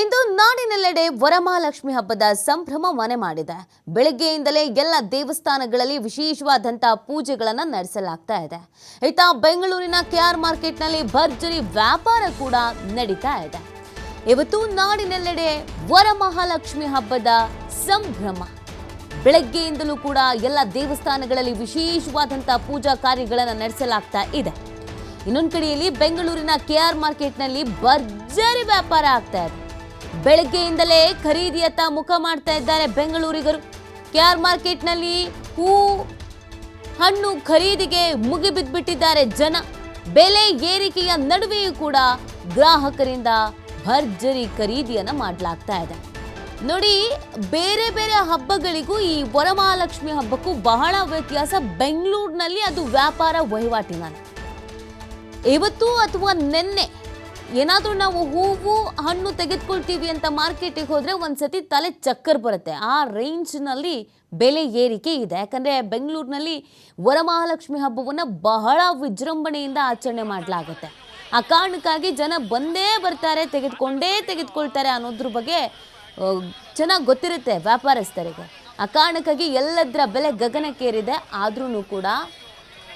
ಇಂದು ನಾಡಿನೆಲ್ಲೆಡೆ ವರಮಹಾಲಕ್ಷ್ಮಿ ಹಬ್ಬದ ಸಂಭ್ರಮ ಮನೆ ಮಾಡಿದೆ. ಬೆಳಗ್ಗೆಯಿಂದಲೇ ಎಲ್ಲ ದೇವಸ್ಥಾನಗಳಲ್ಲಿ ವಿಶೇಷವಾದಂತಹ ಪೂಜೆಗಳನ್ನು ನಡೆಸಲಾಗ್ತಾ ಇದೆ. ಇತ್ತ ಬೆಂಗಳೂರಿನ ಕೆಆರ್ ಮಾರ್ಕೆಟ್ನಲ್ಲಿ ಭರ್ಜರಿ ವ್ಯಾಪಾರ ಕೂಡ ನಡೀತಾ ಇದೆ. ಇವತ್ತು ನಾಡಿನೆಲ್ಲೆಡೆ ವರಮಹಾಲಕ್ಷ್ಮಿ ಹಬ್ಬದ ಸಂಭ್ರಮ. ಬೆಳಗ್ಗೆಯಿಂದಲೂ ಕೂಡ ಎಲ್ಲ ದೇವಸ್ಥಾನಗಳಲ್ಲಿ ವಿಶೇಷವಾದಂತಹ ಪೂಜಾ ಕಾರ್ಯಗಳನ್ನು ನಡೆಸಲಾಗ್ತಾ ಇದೆ. ಇನ್ನೊಂದು ಕಡೆಯಲ್ಲಿ ಬೆಂಗಳೂರಿನ ಕೆಆರ್ ಮಾರ್ಕೆಟ್ನಲ್ಲಿ ಭರ್ಜರಿ ವ್ಯಾಪಾರ ಆಗ್ತಾ ಇದೆ. ಬೆಳಗ್ಗೆಯಿಂದಲೇ ಖರೀದಿಯತ್ತ ಮುಖ ಮಾಡ್ತಾ ಇದ್ದಾರೆ ಬೆಂಗಳೂರಿಗರು. ಕೆಆರ್ ಮಾರ್ಕೆಟ್ನಲ್ಲಿ ಹೂ ಹಣ್ಣು ಖರೀದಿಗೆ ಮುಗಿಬಿದ್ಬಿಟ್ಟಿದ್ದಾರೆ ಜನ. ಬೆಲೆ ಏರಿಕೆಯ ನಡುವೆಯೂ ಕೂಡ ಗ್ರಾಹಕರಿಂದ ಭರ್ಜರಿ ಖರೀದಿಯನ್ನ ಮಾಡಲಾಗ್ತಾ ಇದೆ. ನೋಡಿ, ಬೇರೆ ಬೇರೆ ಹಬ್ಬಗಳಿಗೂ ಈ ವರಮಹಾಲಕ್ಷ್ಮಿ ಹಬ್ಬಕ್ಕೂ ಬಹಳ ವ್ಯತ್ಯಾಸ. ಬೆಂಗಳೂರಿನಲ್ಲಿ ಅದು ವ್ಯಾಪಾರ ವಹಿವಾಟಿನಲ್ಲಿ ಇವತ್ತು ಅಥವಾ ನಿನ್ನೆ ಏನಾದರೂ ನಾವು ಹೂವು ಹಣ್ಣು ತೆಗೆದುಕೊಳ್ತೀವಿ ಅಂತ ಮಾರ್ಕೆಟಿಗೆ ಹೋದರೆ ಒಂದ್ಸತಿ ತಲೆ ಚಕ್ಕರ್ ಬರುತ್ತೆ. ಆ ರೇಂಜ್ನಲ್ಲಿ ಬೆಲೆ ಏರಿಕೆ ಇದೆ. ಯಾಕಂದರೆ ಬೆಂಗಳೂರಿನಲ್ಲಿ ವರಮಹಾಲಕ್ಷ್ಮಿ ಹಬ್ಬವನ್ನು ಬಹಳ ವಿಜೃಂಭಣೆಯಿಂದ ಆಚರಣೆ ಮಾಡಲಾಗುತ್ತೆ. ಆ ಕಾರಣಕ್ಕಾಗಿ ಜನ ಬಂದೇ ಬರ್ತಾರೆ, ತೆಗೆದುಕೊಳ್ತಾರೆ ಅನ್ನೋದ್ರ ಬಗ್ಗೆ ಚೆನ್ನಾಗಿ ಗೊತ್ತಿರುತ್ತೆ ವ್ಯಾಪಾರಸ್ಥರಿಗೆ. ಆ ಕಾರಣಕ್ಕಾಗಿ ಎಲ್ಲದರ ಬೆಲೆ ಗಗನಕ್ಕೇರಿದೆ. ಆದ್ರೂ ಕೂಡ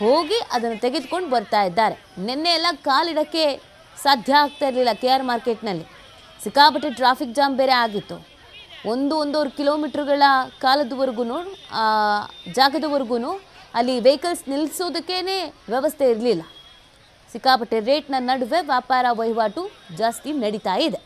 ಹೋಗಿ ಅದನ್ನು ತೆಗೆದುಕೊಂಡು ಬರ್ತಾ ಇದ್ದಾರೆ. ನಿನ್ನೆ ಎಲ್ಲ ಕಾಲಿಡಕ್ಕೆ ಸಾಧ್ಯ ಆಗ್ತಾ ಇರಲಿಲ್ಲ. ಕೆಆರ್ ಮಾರ್ಕೆಟ್ನಲ್ಲಿ ಸಿಕ್ಕಾಪಟ್ಟೆ ಟ್ರಾಫಿಕ್ ಜಾಮ್ ಬೇರೆ ಆಗಿತ್ತು. ಒಂದೂವರೆ ಕಿಲೋಮೀಟರ್ಗಳ ಕಾಲದವರೆಗೂ ಜಾಗದವರೆಗೂ ಅಲ್ಲಿ ವೆಹಿಕಲ್ಸ್ ನಿಲ್ಲಿಸೋದಕ್ಕೇ ವ್ಯವಸ್ಥೆ ಇರಲಿಲ್ಲ. ಸಿಕ್ಕಾಪಟ್ಟೆ ರೇಟ್ನ ನಡುವೆ ವ್ಯಾಪಾರ ವಹಿವಾಟು ಜಾಸ್ತಿ ನಡೀತಾ ಇದೆ.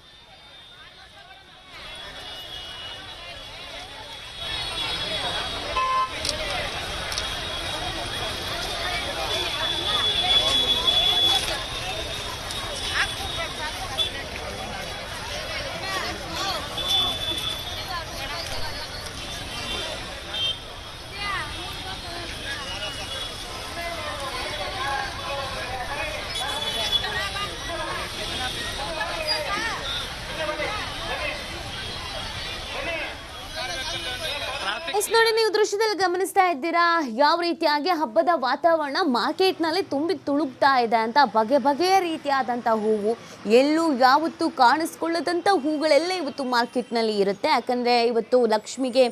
ನೋಡಿ, ನೀವು ದೃಶ್ಯದಲ್ಲಿ ಗಮನಿಸ್ತಾ ಇದ್ದೀರಾ ಯಾವ ರೀತಿಯಾಗಿ ಹಬ್ಬದ ವಾತಾವರಣ ಮಾರ್ಕೆಟ್ನಲ್ಲಿ ತುಂಬಿ ತುಳುಕ್ತಾ ಇದೆ ಅಂತ. ಬಗೆಯ ರೀತಿಯಾದಂಥ ಹೂವು, ಎಲ್ಲೂ ಯಾವತ್ತೂ ಕಾಣಿಸ್ಕೊಳ್ಳದಂಥ ಹೂಗಳೆಲ್ಲ ಇವತ್ತು ಮಾರ್ಕೆಟ್ನಲ್ಲಿ ಇರುತ್ತೆ. ಯಾಕಂದರೆ ಇವತ್ತು ಲಕ್ಷ್ಮಿಗೆ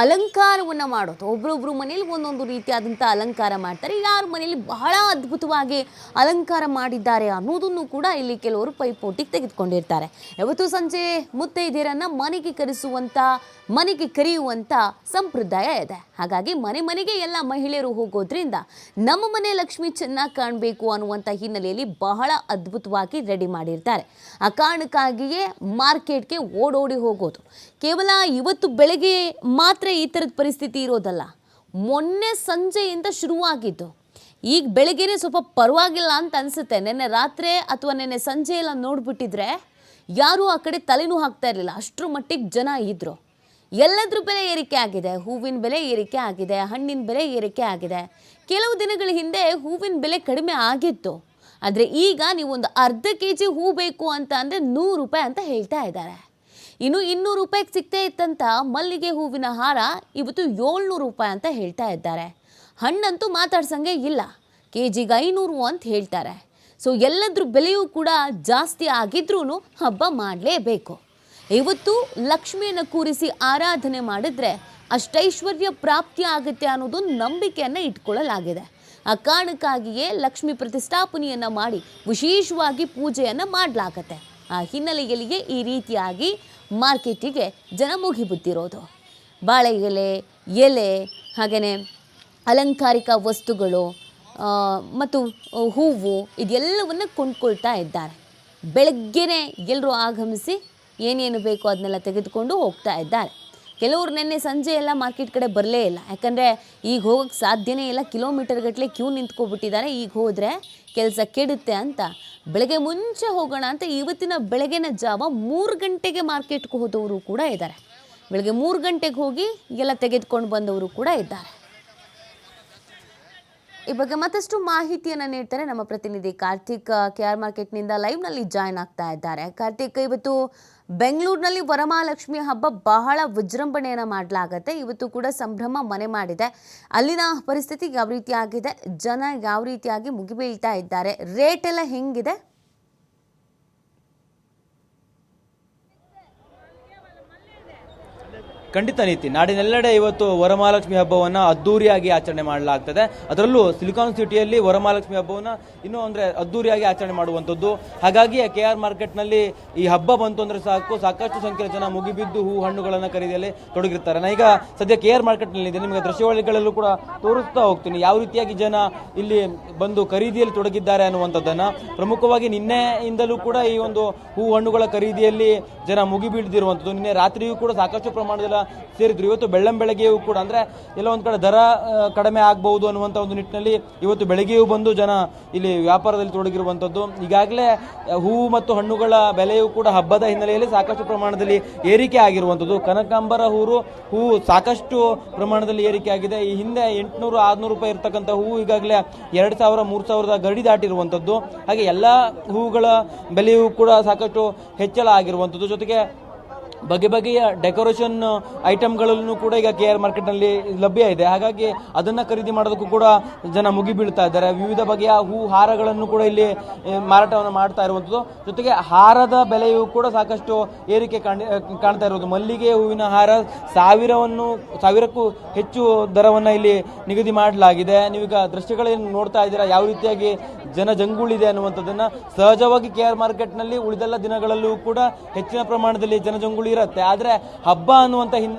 ಅಲಂಕಾರವನ್ನು ಮಾಡೋದು, ಒಬ್ಬರೊಬ್ಬರು ಮನೇಲಿ ಒಂದೊಂದು ರೀತಿಯಾದಂಥ ಅಲಂಕಾರ ಮಾಡ್ತಾರೆ. ಯಾರ ಮನೇಲಿ ಬಹಳ ಅದ್ಭುತವಾಗಿ ಅಲಂಕಾರ ಮಾಡಿದ್ದಾರೆ ಅನ್ನೋದನ್ನು ಕೂಡ ಇಲ್ಲಿ ಕೆಲವರು ಪೈಪೋಟಿಗೆ ತೆಗೆದುಕೊಂಡಿರ್ತಾರೆ. ಇವತ್ತು ಸಂಜೆ ಮುತ್ತೈದೆಯರನ್ನು ಮನೆಗೆ ಕರೆಯುವಂಥ ಸಂಪ್ರದಾಯ ಇದೆ. ಹಾಗಾಗಿ ಮನೆಗೆ ಎಲ್ಲ ಮಹಿಳೆಯರು ಹೋಗೋದ್ರಿಂದ ನಮ್ಮ ಮನೆ ಲಕ್ಷ್ಮಿ ಚೆನ್ನಾಗಿ ಕಾಣಬೇಕು ಅನ್ನುವಂಥ ಹಿನ್ನೆಲೆಯಲ್ಲಿ ಬಹಳ ಅದ್ಭುತವಾಗಿ ರೆಡಿ ಮಾಡಿರ್ತಾರೆ. ಆ ಕಾರಣಕ್ಕಾಗಿಯೇ ಮಾರ್ಕೆಟ್ಗೆ ಓಡೋಡಿ ಹೋಗೋದು. ಕೇವಲ ಇವತ್ತು ಬೆಳಗ್ಗೆ ಮಾತ್ರ ಈ ಥರದ ಪರಿಸ್ಥಿತಿ ಇರೋದಲ್ಲ, ಮೊನ್ನೆ ಸಂಜೆಯಿಂದ ಶುರುವಾಗಿದ್ದು. ಈಗ ಬೆಳಗ್ಗೆನೇ ಸ್ವಲ್ಪ ಪರವಾಗಿಲ್ಲ ಅಂತ ಅನಿಸುತ್ತೆ. ನೆನ್ನೆ ರಾತ್ರಿ ಅಥವಾ ನೆನ್ನೆ ಸಂಜೆ ಎಲ್ಲ ನೋಡ್ಬಿಟ್ಟಿದ್ರೆ ಯಾರೂ ಆ ಕಡೆ ತಲೆನೂ ಹಾಕ್ತಾ ಇರಲಿಲ್ಲ, ಅಷ್ಟರ ಮಟ್ಟಿಗೆ ಜನ ಇದ್ರು. ಎಲ್ಲದ್ರ ಬೆಲೆ ಏರಿಕೆ ಆಗಿದೆ. ಹೂವಿನ ಬೆಲೆ ಏರಿಕೆ ಆಗಿದೆ, ಹಣ್ಣಿನ ಬೆಲೆ ಏರಿಕೆ ಆಗಿದೆ. ಕೆಲವು ದಿನಗಳ ಹಿಂದೆ ಹೂವಿನ ಬೆಲೆ ಕಡಿಮೆ ಆಗಿತ್ತು. ಆದರೆ ಈಗ ನೀವು ಒಂದು ಅರ್ಧ ಕೆಜಿ ಹೂ ಬೇಕು ಅಂತ ಅಂದರೆ 100 ರೂಪಾಯಿ ಅಂತ ಹೇಳ್ತಾ ಇದ್ದಾರೆ. ಇನ್ನು 200 ರೂಪಾಯಿಗೆ ಸಿಗ್ತಾ ಇತ್ತಂತ ಮಲ್ಲಿಗೆ ಹೂವಿನ ಹಾರ ಇವತ್ತು 700 ರೂಪಾಯಿ ಅಂತ ಹೇಳ್ತಾ ಇದ್ದಾರೆ. ಹಣ್ಣಂತೂ ಮಾತಾಡ್ಸಂಗೆ ಇಲ್ಲ, ಕೆಜಿಗೆ 500 ಅಂತ ಹೇಳ್ತಾರೆ. ಸೊ ಎಲ್ಲದ್ರ ಬೆಲೆಯೂ ಕೂಡ ಜಾಸ್ತಿ ಆಗಿದ್ರೂ ಹಬ್ಬ ಮಾಡಲೇಬೇಕು. ಇವತ್ತು ಲಕ್ಷ್ಮಿಯನ್ನು ಕೂರಿಸಿ ಆರಾಧನೆ ಮಾಡಿದ್ರೆ ಅಷ್ಟೈಶ್ವರ್ಯ ಪ್ರಾಪ್ತಿ ಆಗುತ್ತೆ ಅನ್ನೋದು ನಂಬಿಕೆಯನ್ನು ಇಟ್ಕೊಳ್ಳಲಾಗಿದೆ. ಆ ಕಾರಣಕ್ಕಾಗಿಯೇ ಲಕ್ಷ್ಮಿ ಪ್ರತಿಷ್ಠಾಪನೆಯನ್ನು ಮಾಡಿ ವಿಶೇಷವಾಗಿ ಪೂಜೆಯನ್ನು ಮಾಡಲಾಗತ್ತೆ. ಆ ಹಿನ್ನೆಲೆಯಲ್ಲಿಯೇ ಈ ರೀತಿಯಾಗಿ ಮಾರ್ಕೆಟಿಗೆ ಜನ ಮುಗಿಬಿದ್ದಿರೋದು. ಬಾಳೆ ಎಲೆ ಹಾಗೆಯೇ ಅಲಂಕಾರಿಕ ವಸ್ತುಗಳು ಮತ್ತು ಹೂವು ಇದೆಲ್ಲವನ್ನು ಕೊಂಡ್ಕೊಳ್ತಾ ಇದ್ದಾರೆ. ಬೆಳಗ್ಗೆನೇ ಎಲ್ಲರೂ ಆಗಮಿಸಿ ಏನೇನು ಬೇಕೋ ಅದನ್ನೆಲ್ಲ ತೆಗೆದುಕೊಂಡು ಹೋಗ್ತಾ ಇದ್ದಾರೆ. ಕೆಲವರು ನಿನ್ನೆ ಸಂಜೆ ಎಲ್ಲ ಮಾರ್ಕೆಟ್ ಕಡೆ ಬರಲೇ ಇಲ್ಲ. ಯಾಕಂದರೆ ಈಗ ಹೋಗೋಕ್ಕೆ ಸಾಧ್ಯನೇ ಇಲ್ಲ, ಕಿಲೋಮೀಟರ್ ಗಟ್ಟಲೆ ಕ್ಯೂ ನಿಂತ್ಕೊಬಿಟ್ಟಿದ್ದಾರೆ. ಈಗ ಹೋದರೆ ಕೆಲಸ ಕೆಡುತ್ತೆ ಅಂತ ಬೆಳಗ್ಗೆ ಮುಂಚೆ ಹೋಗೋಣ ಅಂತ ಇವತ್ತಿನ ಬೆಳಗಿನ ಜಾವ 3 ಗಂಟೆಗೆ ಮಾರ್ಕೆಟ್ಗೆ ಹೋದವರು ಕೂಡ ಇದ್ದಾರೆ. ಬೆಳಗ್ಗೆ 3 ಗಂಟೆಗೆ ಹೋಗಿ ಎಲ್ಲ ತೆಗೆದುಕೊಂಡು ಬಂದವರು ಕೂಡ ಇದ್ದಾರೆ. ಈ ಬಗ್ಗೆ ಮತ್ತಷ್ಟು ಮಾಹಿತಿಯನ್ನು ನೀಡ್ತಾರೆ ನಮ್ಮ ಪ್ರತಿನಿಧಿ ಕಾರ್ತಿಕ್. ಕೆಆರ್ ಮಾರ್ಕೆಟ್ನಿಂದ ಲೈವ್ನಲ್ಲಿ ಜಾಯ್ನ್ ಆಗ್ತಾ ಇದ್ದಾರೆ. ಕಾರ್ತಿಕ್, ಇವತ್ತು ಬೆಂಗಳೂರಿನಲ್ಲಿ ವರಮಹಾಲಕ್ಷ್ಮಿ ಹಬ್ಬ ಬಹಳ ವಿಜೃಂಭಣೆಯನ್ನು ಮಾಡಲಾಗತ್ತೆ. ಇವತ್ತು ಕೂಡ ಸಂಭ್ರಮ ಮನೆ ಮಾಡಿದೆ. ಅಲ್ಲಿನ ಪರಿಸ್ಥಿತಿ ಯಾವ ರೀತಿ ಆಗಿದೆ, ಜನ ಯಾವ ರೀತಿಯಾಗಿ ಮುಗಿಬೀಳ್ತಾ ಇದ್ದಾರೆ, ರೇಟ್ ಎಲ್ಲ ಹೆಂಗಿದೆ? ಖಂಡಿತ ನೀತಿ. ನಾಡಿನೆಲ್ಲೆಡೆ ಇವತ್ತು ವರಮಹಾಲಕ್ಷ್ಮಿ ಹಬ್ಬವನ್ನು ಅದ್ದೂರಿಯಾಗಿ ಆಚರಣೆ ಮಾಡಲಾಗ್ತದೆ. ಅದರಲ್ಲೂ ಸಿಲಿಕಾನ್ ಸಿಟಿಯಲ್ಲಿ ವರಮಹಾಲಕ್ಷ್ಮಿ ಹಬ್ಬವನ್ನು ಇನ್ನೂ ಅಂದರೆ ಅದ್ದೂರಿಯಾಗಿ ಆಚರಣೆ ಮಾಡುವಂಥದ್ದು. ಹಾಗಾಗಿ KR ಮಾರ್ಕೆಟ್ನಲ್ಲಿ ಈ ಹಬ್ಬ ಬಂತು ಅಂದರೆ ಸಾಕಷ್ಟು ಸಂಖ್ಯೆಯ ಜನ ಮುಗಿಬಿದ್ದು ಹೂ ಹಣ್ಣುಗಳನ್ನು ಖರೀದಿಯಲ್ಲಿ ತೊಡಗಿರ್ತಾರೆ. ನಾನು ಈಗ ಸದ್ಯ KR ಮಾರ್ಕೆಟ್ನಲ್ಲಿ ಇದೆ, ನಿಮಗೆ ದೃಶ್ಯಾವಳಿಗಳಲ್ಲೂ ಕೂಡ ತೋರಿಸ್ತಾ ಹೋಗ್ತೀನಿ ಯಾವ ರೀತಿಯಾಗಿ ಜನ ಇಲ್ಲಿ ಬಂದು ಖರೀದಿಯಲ್ಲಿ ತೊಡಗಿದ್ದಾರೆ ಅನ್ನುವಂಥದ್ದನ್ನು. ಪ್ರಮುಖವಾಗಿ ನಿನ್ನೆಯಿಂದಲೂ ಕೂಡ ಈ ಒಂದು ಹೂ ಹಣ್ಣುಗಳ ಖರೀದಿಯಲ್ಲಿ ಜನ ಮುಗಿಬೀಳ್ದಿರುವಂಥದ್ದು. ನಿನ್ನೆ ರಾತ್ರಿಯೂ ಕೂಡ ಸಾಕಷ್ಟು ಪ್ರಮಾಣದಲ್ಲಿ ಸೇರಿದ್ರು. ಇವತ್ತು ಬೆಳ್ಳಂಬೆಳಗ್ಗೆಯೂ ಕೂಡ ಅಂದರೆ ಎಲ್ಲ ಒಂದು ಕಡೆ ದರ ಕಡಿಮೆ ಆಗಬಹುದು ಅನ್ನುವಂಥ ಒಂದು ನಿಟ್ಟಿನಲ್ಲಿ ಇವತ್ತು ಬೆಳಗ್ಗೆಯೂ ಬಂದು ಜನ ಇಲ್ಲಿ ವ್ಯಾಪಾರದಲ್ಲಿ ತೊಡಗಿರುವಂಥದ್ದು. ಈಗಾಗಲೇ ಹೂವು ಮತ್ತು ಹಣ್ಣುಗಳ ಬೆಲೆಯೂ ಕೂಡ ಹಬ್ಬದ ಹಿನ್ನೆಲೆಯಲ್ಲಿ ಸಾಕಷ್ಟು ಪ್ರಮಾಣದಲ್ಲಿ ಏರಿಕೆ ಆಗಿರುವಂಥದ್ದು. ಕನಕಾಂಬರ ಹೂವು ಸಾಕಷ್ಟು ಪ್ರಮಾಣದಲ್ಲಿ ಏರಿಕೆ ಆಗಿದೆ. ಈ ಹಿಂದೆ 800-600 ರೂಪಾಯಿ ಇರ್ತಕ್ಕಂಥ ಹೂವು ಈಗಾಗಲೇ 2000-3000 ಗಡಿ ದಾಟಿರುವಂಥದ್ದು. ಹಾಗೆ ಎಲ್ಲ ಹೂವುಗಳ ಬೆಲೆಯೂ ಕೂಡ ಸಾಕಷ್ಟು ಹೆಚ್ಚಳ ಆಗಿರುವಂಥದ್ದು. ಜೊತೆಗೆ ಬಗೆ ಬಗೆಯ ಡೆಕೋರೇಷನ್ ಐಟಮ್ಗಳನ್ನು ಕೂಡ ಈಗ KR ಮಾರ್ಕೆಟ್ನಲ್ಲಿ ಲಭ್ಯ ಇದೆ. ಹಾಗಾಗಿ ಅದನ್ನು ಖರೀದಿ ಮಾಡೋದಕ್ಕೂ ಕೂಡ ಜನ ಮುಗಿಬೀಳ್ತಾ ಇದ್ದಾರೆ. ವಿವಿಧ ಬಗೆಯ ಹೂ ಹಾರಗಳನ್ನು ಕೂಡ ಇಲ್ಲಿ ಮಾರಾಟವನ್ನು ಮಾಡ್ತಾ ಇರುವಂಥದ್ದು. ಜೊತೆಗೆ ಹಾರದ ಬೆಲೆಯೂ ಕೂಡ ಸಾಕಷ್ಟು ಏರಿಕೆ ಕಾಣ್ತಾ ಇರೋದು. ಮಲ್ಲಿಗೆ ಹೂವಿನ ಹಾರ 1000ಕ್ಕೂ ಹೆಚ್ಚು ದರವನ್ನು ಇಲ್ಲಿ ನಿಗದಿ ಮಾಡಲಾಗಿದೆ. ನೀವೀಗ ದೃಶ್ಯಗಳನ್ನು ನೋಡ್ತಾ ಇದ್ದೀರಾ ಯಾವ ರೀತಿಯಾಗಿ ಜನ ಜಂಗುಳಿದೆ ಅನ್ನುವಂಥದ್ದನ್ನು. ಸಹಜವಾಗಿ KR ಮಾರ್ಕೆಟ್ನಲ್ಲಿ ಉಳಿದೆಲ್ಲ ದಿನಗಳಲ್ಲೂ ಕೂಡ ಹೆಚ್ಚಿನ ಪ್ರಮಾಣದಲ್ಲಿ ಜನಜಂಗುಳಿ ಇರುತ್ತೆ. ಆದರೆ ಹಬ್ಬ ಅನ್ನುವಂಥ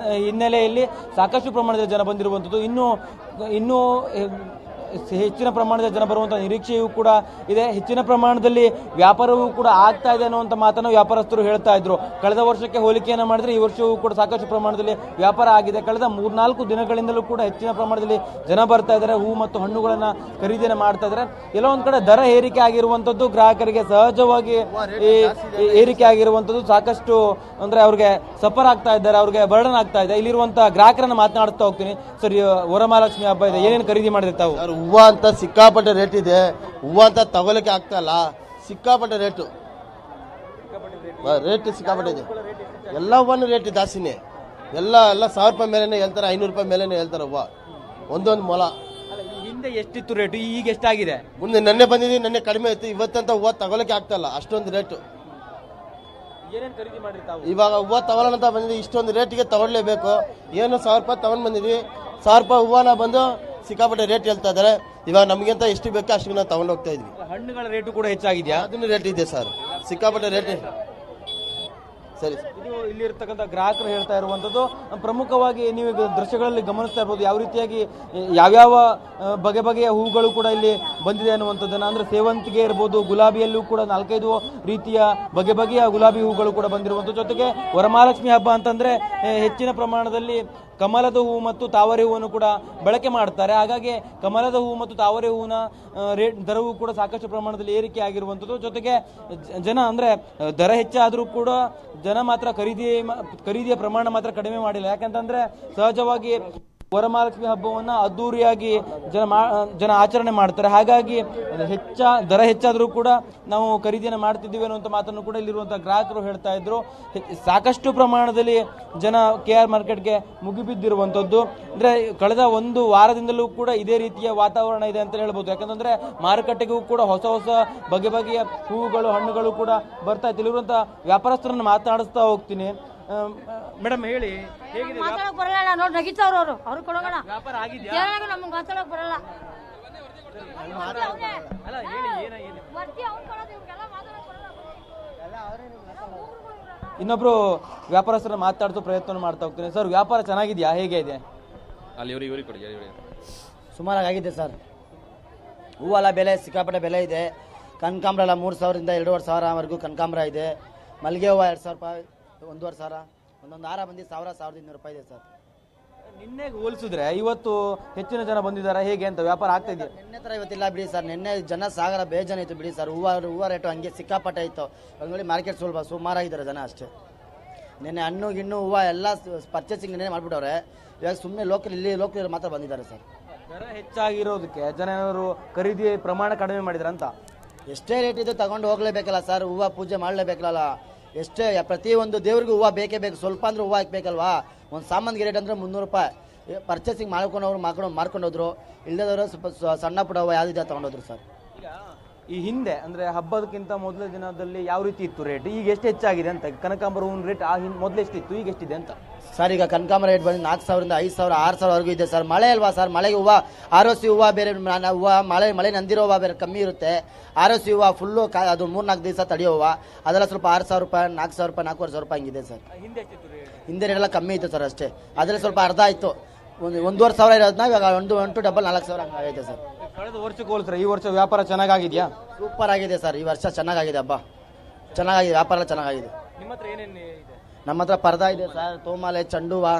ಹಿನ್ನೆಲೆಯಲ್ಲಿ ಸಾಕಷ್ಟು ಪ್ರಮಾಣದ ಜನ ಬಂದಿರುವಂಥದ್ದು. ಇನ್ನೂ ಹೆಚ್ಚಿನ ಪ್ರಮಾಣದ ಜನ ಬರುವಂಥ ನಿರೀಕ್ಷೆಯೂ ಕೂಡ ಇದೆ. ಹೆಚ್ಚಿನ ಪ್ರಮಾಣದಲ್ಲಿ ವ್ಯಾಪಾರವೂ ಕೂಡ ಆಗ್ತಾ ಇದೆ ಅನ್ನುವಂಥ ಮಾತನ್ನು ವ್ಯಾಪಾರಸ್ಥರು ಹೇಳ್ತಾ ಇದ್ರು. ಕಳೆದ ವರ್ಷಕ್ಕೆ ಹೋಲಿಕೆಯನ್ನು ಮಾಡಿದ್ರೆ ಈ ವರ್ಷವೂ ಕೂಡ ಸಾಕಷ್ಟು ಪ್ರಮಾಣದಲ್ಲಿ ವ್ಯಾಪಾರ ಆಗಿದೆ. ಕಳೆದ 3-4 ದಿನಗಳಿಂದಲೂ ಕೂಡ ಹೆಚ್ಚಿನ ಪ್ರಮಾಣದಲ್ಲಿ ಜನ ಬರ್ತಾ ಇದ್ದಾರೆ, ಹೂ ಮತ್ತು ಹಣ್ಣುಗಳನ್ನು ಖರೀದಿಯನ್ನು ಮಾಡ್ತಾ ಇದ್ದಾರೆ. ಎಲ್ಲೋ ಒಂದು ಕಡೆ ದರ ಏರಿಕೆ ಆಗಿರುವಂಥದ್ದು ಗ್ರಾಹಕರಿಗೆ ಸಹಜವಾಗಿ ಏರಿಕೆ ಆಗಿರುವಂಥದ್ದು ಸಾಕಷ್ಟು ಅಂದರೆ ಅವ್ರಿಗೆ ಸಫರ್ ಆಗ್ತಾ ಇದ್ದಾರೆ, ಅವ್ರಿಗೆ ಬರ್ಡನ್ ಆಗ್ತಾ ಇದೆ. ಇಲ್ಲಿರುವಂಥ ಗ್ರಾಹಕರನ್ನ ಮಾತನಾಡ್ತಾ ಹೋಗ್ತೀನಿ. ಸರ್, ವರಮಹಾಲಕ್ಷ್ಮಿ ಹಬ್ಬ ಇದೆ, ಏನೇನು ಖರೀದಿ ಮಾಡಿರ್ತಾವೆ? ಹೂವು ಅಂತ ಸಿಕ್ಕಾಪಟ್ಟೆ ರೇಟ್ ಇದೆ. ಹೂವು ಅಂತ ತಗೊಳಕ್ಕೆ ಆಗ್ತಾ ಇಲ್ಲ, ಸಿಕ್ಕಾಪಟ್ಟೆ ರೇಟು ಸಿಕ್ಕಾಪಟ್ಟೆ ಇದೆ. ಎಲ್ಲ ಹೂವನು ರೇಟ್ ಜಾಸ್ತಿನೇ. ಎಲ್ಲ 1000 ರೂಪಾಯಿ ಮೇಲೆನೆ ಹೇಳ್ತಾರೆ, 500 ರೂಪಾಯಿ ಮೇಲೆನೆ ಹೇಳ್ತಾರೆ. ಹೂವು ಒಂದೊಂದು ಮೊಳ. ಹಿಂದೆ ಎಷ್ಟಿತ್ತು ರೇಟು, ಈಗ ಎಷ್ಟಾಗಿದೆ? ಮುಂದೆ ನೆನ್ನೆ ಬಂದಿದ್ದೀವಿ, ನೆನ್ನೆ ಕಡಿಮೆ ಇತ್ತು. ಇವತ್ತಂತ ಹೂವು ತಗೊಳಕ್ಕೆ ಆಗ್ತಾ ಇಲ್ಲ, ಅಷ್ಟೊಂದು ರೇಟು. ಇವಾಗ ಹೂವು ತಗೊಳ್ಳೋಣ ಅಂತ ಬಂದಿದ್ದೀವಿ, ಇಷ್ಟೊಂದು ರೇಟಿಗೆ ತಗೊಳ್ಳೇಬೇಕು. ಏನು 1000 ರೂಪಾಯಿ ತಗೊಂಡು ಬಂದಿದ್ವಿ, 1000 ರೂಪಾಯಿ ಹೂವನ ಬಂದು ಸಿಕ್ಕಾಪಟ್ಟೆ ರೇಟ್ ಹೇಳ್ತಾ ಇದ್ದಾರೆ. ಇವಾಗ ನಮಗಿಂತ ಎಷ್ಟು ಬೇಕೋ ಅಷ್ಟು ನಾವು ತಗೊಂಡು ಹೋಗ್ತಾ ಇದ್ವಿ. ಹಣ್ಣುಗಳ ರೇಟು ಕೂಡ ಹೆಚ್ಚಾಗಿದೆಯಾ? ಅದನ್ನು ರೇಟ್ ಇದೆ ಸರ್, ಸಿಕ್ಕಾಪಟ್ಟೆ ರೇಟ್. ಸರಿ, ಇದು ಇಲ್ಲಿರ್ತಕ್ಕಂಥ ಗ್ರಾಹಕರು ಹೇಳ್ತಾ ಇರುವಂಥದ್ದು. ಪ್ರಮುಖವಾಗಿ ನೀವು ದೃಶ್ಯಗಳಲ್ಲಿ ಗಮನಿಸ್ತಾ ಇರ್ಬೋದು ಯಾವ ರೀತಿಯಾಗಿ ಯಾವ್ಯಾವ ಬಗೆಯ ಹೂಗಳು ಕೂಡ ಇಲ್ಲಿ ಬಂದಿದೆ ಅನ್ನುವಂಥದ್ದನ್ನು. ಅಂದರೆ ಸೇವಂತಿಗೆ ಇರ್ಬೋದು, ಗುಲಾಬಿಯಲ್ಲೂ ಕೂಡ 4-5 ರೀತಿಯ ಬಗೆಯ ಗುಲಾಬಿ ಹೂಗಳು ಕೂಡ ಬಂದಿರುವಂಥದ್ದು. ಜೊತೆಗೆ ವರಮಹಾಲಕ್ಷ್ಮಿ ಹಬ್ಬ ಅಂತಂದರೆ ಹೆಚ್ಚಿನ ಪ್ರಮಾಣದಲ್ಲಿ ಕಮಲದ ಹೂವು ಮತ್ತು ತಾವರೆ ಹೂವನ್ನು ಕೂಡ ಬಳಕೆ ಮಾಡ್ತಾರೆ. ಹಾಗಾಗಿ ಕಮಲದ ಹೂವು ಮತ್ತು ತಾವರೆ ಹೂವಿನ ದರವೂ ಕೂಡ ಸಾಕಷ್ಟು ಪ್ರಮಾಣದಲ್ಲಿ ಏರಿಕೆ ಆಗಿರುವಂಥದ್ದು. ಜೊತೆಗೆ ಜನ ಅಂದರೆ ದರ ಹೆಚ್ಚಾದರೂ ಕೂಡ ಜನ ಮಾತ್ರ ಖರೀದಿಯ ಪ್ರಮಾಣ ಮಾತ್ರ ಕಡಿಮೆ ಮಾಡಿಲ್ಲ. ಯಾಕಂತಂದ್ರೆ ಸಹಜವಾಗಿ ವರಮಹಾಲಕ್ಷ್ಮಿ ಹಬ್ಬವನ್ನು ಅದ್ದೂರಿಯಾಗಿ ಜನ ಆಚರಣೆ ಮಾಡ್ತಾರೆ. ಹಾಗಾಗಿ ದರ ಹೆಚ್ಚಾದರೂ ಕೂಡ ನಾವು ಖರೀದಿಯನ್ನು ಮಾಡ್ತಿದ್ದೀವಿ ಅನ್ನುವಂಥ ಮಾತನ್ನು ಕೂಡ ಇಲ್ಲಿರುವಂಥ ಗ್ರಾಹಕರು ಹೇಳ್ತಾ ಇದ್ರು. ಸಾಕಷ್ಟು ಪ್ರಮಾಣದಲ್ಲಿ ಜನ KR ಮಾರ್ಕೆಟ್ಗೆ ಮುಗಿಬಿದ್ದಿರುವಂಥದ್ದು. ಅಂದರೆ ಕಳೆದ 1 ವಾರದಿಂದಲೂ ಕೂಡ ಇದೇ ರೀತಿಯ ವಾತಾವರಣ ಇದೆ ಅಂತ ಹೇಳ್ಬೋದು. ಯಾಕಂತಂದ್ರೆ ಮಾರುಕಟ್ಟೆಗೂ ಕೂಡ ಹೊಸ ಬಗೆಯ ಹೂವುಗಳು ಹಣ್ಣುಗಳು ಕೂಡ ಬರ್ತಾ ಇತ್ತು. ಇಲ್ಲಿರುವಂಥ ವ್ಯಾಪಾರಸ್ಥರನ್ನು ಮಾತನಾಡಿಸ್ತಾ ಹೋಗ್ತೀನಿ. ಮೇಡಮ್ ಹೇಳಿ, ಹೇಗಿದೆ? ಮಾತಾಡಕ್ ಬರಲ್ಲ ನೋಡಿ, ನಗಿತಾವ್ರು ಅವ್ರು ಕೊಡೋಣ. ವ್ಯಾಪಾರ ಆಗಿದೆಯಾ? ನಮ್ಗೆ ಮಾತಾಡಕ್ ಬರಲ್ಲ. ಅಲ್ಲ ಹೇಳಿ, ಏನಾಗಿದೆ? ಇನ್ನೊಬ್ರು ವ್ಯಾಪಾರಸ್ಥರನ್ನ ಮಾತಾಡ್ತು ಪ್ರಯತ್ನ ಮಾಡ್ತಾ ಹೋಗ್ತೀನಿ. ಸರ್, ವ್ಯಾಪಾರ ಚೆನ್ನಾಗಿದೆಯಾ, ಹೇಗೆ ಇದೆ? ಅಲ್ಲಿ ಇವ್ರಿಗೆ ಕೊಡಿ. ಸುಮಾರಾಗಿ ಆಗಿದೆ ಸರ್. ಹೂವೆಲ್ಲ ಬೆಲೆ ಸಿಕ್ಕಾಪಟ್ಟೆ ಬೆಲೆ ಇದೆ. ಕನಕಾಂಬರ ಎಲ್ಲ 3000ರಿಂದ 2500ವರೆಗೂ ಕನಕಾಂಬರ ಇದೆ. ಮಲ್ಲಿಗೆ ಹೂವು 2000 ರೂಪಾಯಿ, 1500, ಒಂದೊಂದು ಹಾರ ಬಂದು 1000-1200 ರೂಪಾಯಿ ಇದೆ ಸರ್. ನಿನ್ನೆ ಹೋಲಿಸಿದ್ರೆ ಇವತ್ತು ಹೆಚ್ಚಿನ ಜನ ಬಂದಿದ್ದಾರೆ, ಹೇಗೆ ಅಂತ ವ್ಯಾಪಾರ ಆಗ್ತಾ ಇದೆಯಾ? ನಿನ್ನೆ ಥರ ಇವತ್ತಿಲ್ಲ ಬಿಡಿ ಸರ್. ನಿನ್ನೆ ಜನ ಸಾಗರ ಬೇಜನ ಇತ್ತು ಬಿಡಿ ಸರ್. ಹೂವು ರೇಟು ಹಂಗೆ ಸಿಕ್ಕಾಪಟ್ಟೆ ಇತ್ತು. ನೋಡಿ ಮಾರ್ಕೆಟ್ ಸುಮಾರಾಗಿದ್ದಾರೆ ಜನ ಅಷ್ಟೇ. ನಿನ್ನೆ ಹಣ್ಣು ಗಿಣ್ಣು ಹೂವು ಎಲ್ಲ ಪರ್ಚೇಸಿಂಗ್ ನಿನ್ನೆ ಮಾಡಿಬಿಟ್ಟವ್ರೆ. ಇವಾಗ ಸುಮ್ಮನೆ ಲೋಕಲ್ ಮಾತ್ರ ಬಂದಿದ್ದಾರೆ ಸರ್. ದರ ಹೆಚ್ಚಾಗಿರೋದಕ್ಕೆ ಜನರು ಖರೀದಿ ಪ್ರಮಾಣ ಕಡಿಮೆ ಮಾಡಿದ್ದಾರೆ ಅಂತ. ಎಷ್ಟೇ ರೇಟ್ ಇದು ತಗೊಂಡು ಹೋಗ್ಲೇಬೇಕಲ್ಲ ಸರ್. ಹೂವು ಪೂಜೆ ಮಾಡಲೇಬೇಕಲ್ಲ. ಎಷ್ಟೇ ಪ್ರತಿಯೊಂದು ದೇವ್ರಿಗೂ ಹೂವು ಬೇಕೇ ಬೇಕು. ಸ್ವಲ್ಪ ಅಂದ್ರೆ ಹೂವು ಹಾಕ್ಬೇಕಲ್ವಾ. ಒಂದು ಸಾಮಾನಿಗೆ ರೇಟ್ ಅಂದರೆ 300 ರೂಪಾಯಿ. ಪರ್ಚೇಸಿಂಗ್ ಮಾಡ್ಕೊಂಡವ್ರು ಮಾರ್ಕೊಂಡೋದ್ರು. ಇಲ್ಲದವರು ಸ್ವಲ್ಪ ಸಣ್ಣ ಪುಟ್ಟ ಹೂವು ಯಾವುದಿದೆ ತೊಗೊಂಡೋದ್ರು ಸರ್. ಈಗ ಈ ಹಿಂದೆ ಅಂದ್ರೆ ಹಬ್ಬದಕ್ಕಿಂತ ಮೊದಲ ದಿನದಲ್ಲಿ ಯಾವ ರೀತಿ ಇತ್ತು ರೇಟ್, ಈಗ ಎಷ್ಟು ಹೆಚ್ಚಾಗಿದೆ ಅಂತ? ಕನಕಾಂಬರ ಹೂವಿನ ರೇಟ್ ಮೊದಲು ಎಷ್ಟಿತ್ತು, ಈಗ ಎಷ್ಟಿದೆ ಅಂತ? ಸರ್ ಈಗ ಕನಕಾಂಬರ ರೇಟ್ ಬಂದು 4,000ದಿಂದ 5,000 6,000ವರೆಗೂ ಇದೆ ಸರ್. ಮಳೆ ಅಲ್ವಾ ಸರ್, ಮಳೆಗೆ ಹೂವು ಆರೋಸಿ ಹೂವು ಬೇರೆ, ಹೂವು ಮಳೆ ನಂದಿರೋ ಹೂವು ಬೇರೆ ಕಮ್ಮಿ ಇರುತ್ತೆ. ಆರೋಸಿ ಹೂವು ಫುಲ್ಲು ಅದು 3-4 ದಿವಸ ತಡೆಯೋ ಹೂವು ಅದೆಲ್ಲ ಸ್ವಲ್ಪ 6,000 ರೂಪಾಯಿ 4,000 ರೂಪಾಯಿ 4,500 ರೂಪಾಯಿ ಹಂಗಿದೆ ಸರ್. ಹಿಂದೆ ಎಷ್ಟಿತ್ತು ರೇಟ್? ಹಿಂದೆ ರೇಟ್ ಎಲ್ಲ ಕಮ್ಮಿ ಇತ್ತು ಸರ್ ಅಷ್ಟೇ. ಅದರಲ್ಲಿ ಸ್ವಲ್ಪ ಅರ್ಧ ಆಯಿತು, 1,500 ಇರೋದನ್ನ ಇವಾಗ 1 ಡಬಲ್ 4,000 ಹಂಗಾಗೈತೆ ಸರ್. ಕಳೆದ ವರ್ಷಕ್ಕೆ ಹೋಲಿಸಿದ್ರೆ ಈ ವರ್ಷ ವ್ಯಾಪಾರ ಚೆನ್ನಾಗಿದೆಯಾ? ಸೂಪರ್ ಆಗಿದೆ ಸರ್, ಈ ವರ್ಷ ಚೆನ್ನಾಗಿದೆ ಹಬ್ಬ, ಚೆನ್ನಾಗಿದೆ, ವ್ಯಾಪಾರ ಎಲ್ಲ ಚೆನ್ನಾಗಿದೆ. ನಿಮ್ಮ ಹತ್ರ ಏನೇನು ಇದೆ? ನಮ್ಮ ಹತ್ರ ಪರ್ದ ಇದೆ ಸರ್, ತೋಮಾಲೆ, ಚೆಂಡು ಹೂವು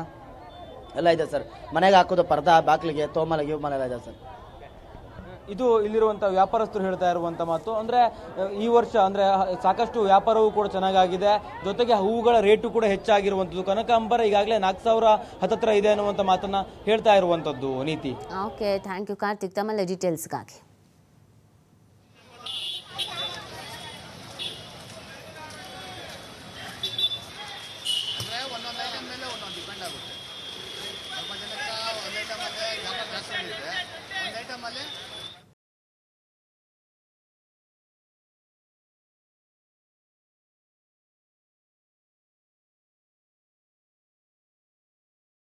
ಎಲ್ಲ ಇದೆ ಸರ್. ಮನೆಗೆ ಹಾಕೋದು ಪರ್ದ, ಬಾಗಿಲಿಗೆ ತೋಮಾಲೆ ಗಿವ್ಮಾಲೆ ಎಲ್ಲ ಇದೆ ಸರ್. ಇದು ಇಲ್ಲಿರುವಂಥ ವ್ಯಾಪಾರಸ್ಥರು ಹೇಳ್ತಾ ಇರುವಂಥ ಮಾತು. ಅಂದರೆ ಈ ವರ್ಷ ಅಂದರೆ ಸಾಕಷ್ಟು ವ್ಯಾಪಾರವೂ ಕೂಡ ಚೆನ್ನಾಗಿದೆ, ಜೊತೆಗೆ ಹೂವುಗಳ ರೇಟು ಕೂಡ ಹೆಚ್ಚಾಗಿರುವಂಥದ್ದು. ಕನಕಾಂಬರ ಈಗಾಗಲೇ 4,000 ಹತ್ತತ್ರ ಇದೆ ಅನ್ನುವಂಥ ಮಾತನ್ನು ಹೇಳ್ತಾ ಇರುವಂಥದ್ದು ನೀತಿ. ಓಕೆ, ಥ್ಯಾಂಕ್ ಯು ಕಾರ್ತಿಕ್ ತಮ್ಮೆಲ್ಲ ಡೀಟೇಲ್ಸ್ಗಾಗಿ.